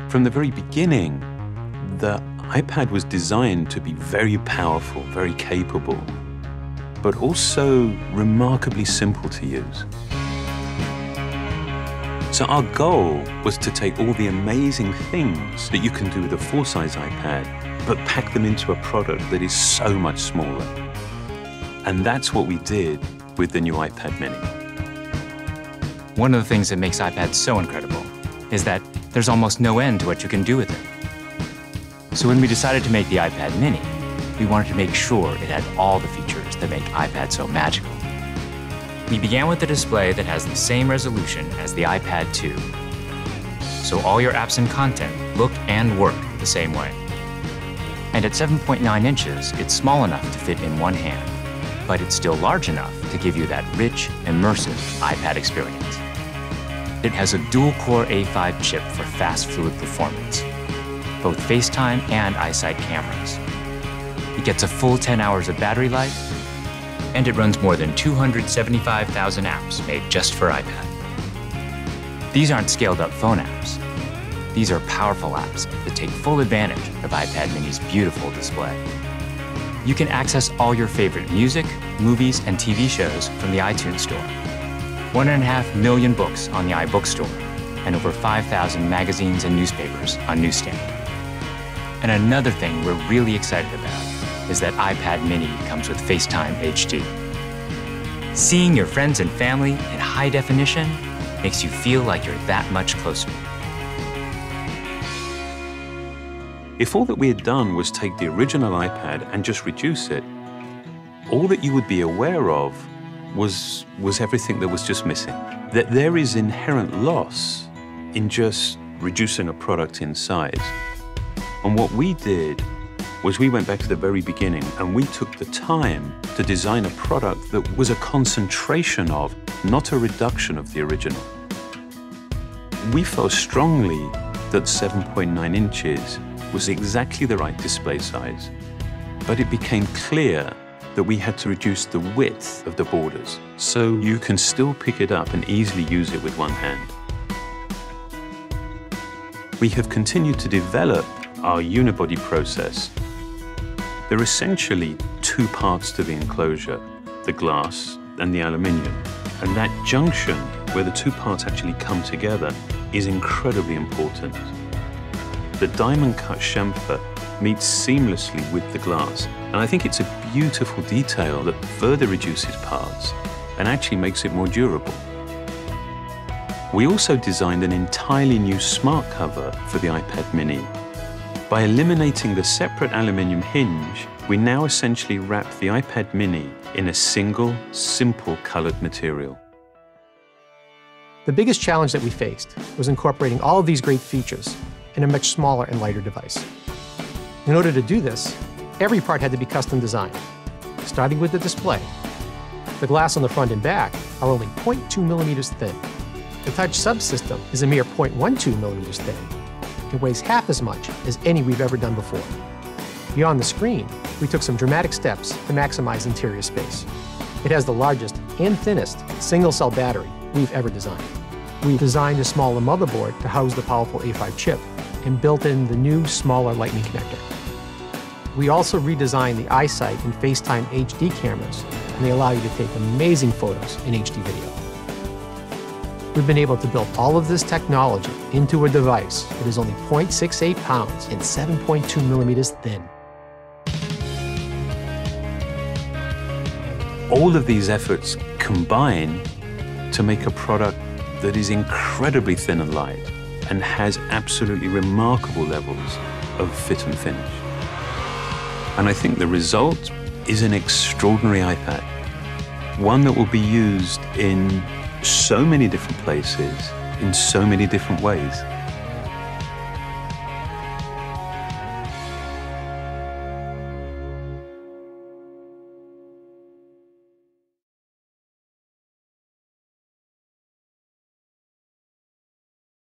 From the very beginning, the iPad was designed to be very powerful, very capable, but also remarkably simple to use. So our goal was to take all the amazing things that you can do with a full-size iPad, but pack them into a product that is so much smaller. And that's what we did with the new iPad mini. One of the things that makes iPads so incredible is that there's almost no end to what you can do with it. So when we decided to make the iPad mini, we wanted to make sure it had all the features that make iPad so magical. We began with a display that has the same resolution as the iPad 2. So all your apps and content look and work the same way. And at 7.9 inches, it's small enough to fit in one hand, but it's still large enough to give you that rich, immersive iPad experience. It has a dual-core A5 chip for fast, fluid performance, both FaceTime and iSight cameras. It gets a full 10 hours of battery life, and it runs more than 275,000 apps made just for iPad. These aren't scaled-up phone apps. These are powerful apps that take full advantage of iPad mini's beautiful display. You can access all your favorite music, movies, and TV shows from the iTunes Store. 1.5 million books on the iBookstore, and over 5,000 magazines and newspapers on Newsstand. And another thing we're really excited about is that iPad mini comes with FaceTime HD. Seeing your friends and family in high definition makes you feel like you're that much closer. If all that we had done was take the original iPad and just reduce it, all that you would be aware of was everything that was just missing. That there is inherent loss in just reducing a product in size. And what we did was we went back to the very beginning and we took the time to design a product that was a concentration of, not a reduction of the original. We felt strongly that 7.9 inches was exactly the right display size, but it became clear that we had to reduce the width of the borders so you can still pick it up and easily use it with one hand. We have continued to develop our unibody process. There are essentially two parts to the enclosure, the glass and the aluminium. And that junction where the two parts actually come together is incredibly important. The diamond-cut chamfer meets seamlessly with the glass. And I think it's a beautiful detail that further reduces parts and actually makes it more durable. We also designed an entirely new smart cover for the iPad mini. By eliminating the separate aluminium hinge, we now essentially wrap the iPad mini in a single, simple colored material. The biggest challenge that we faced was incorporating all of these great features in a much smaller and lighter device. In order to do this, every part had to be custom designed, starting with the display. The glass on the front and back are only 0.2 millimeters thin. The touch subsystem is a mere 0.12 millimeters thin. It weighs half as much as any we've ever done before. Beyond the screen, we took some dramatic steps to maximize interior space. It has the largest and thinnest single-cell battery we've ever designed. We've designed a smaller motherboard to house the powerful A5 chip and built in the new, smaller Lightning connector. We also redesigned the iSight and FaceTime HD cameras, and they allow you to take amazing photos in HD video. We've been able to build all of this technology into a device that is only 0.68 pounds and 7.2 millimeters thin. All of these efforts combine to make a product that is incredibly thin and light and has absolutely remarkable levels of fit and finish. And I think the result is an extraordinary iPad, one that will be used in so many different places, in so many different ways.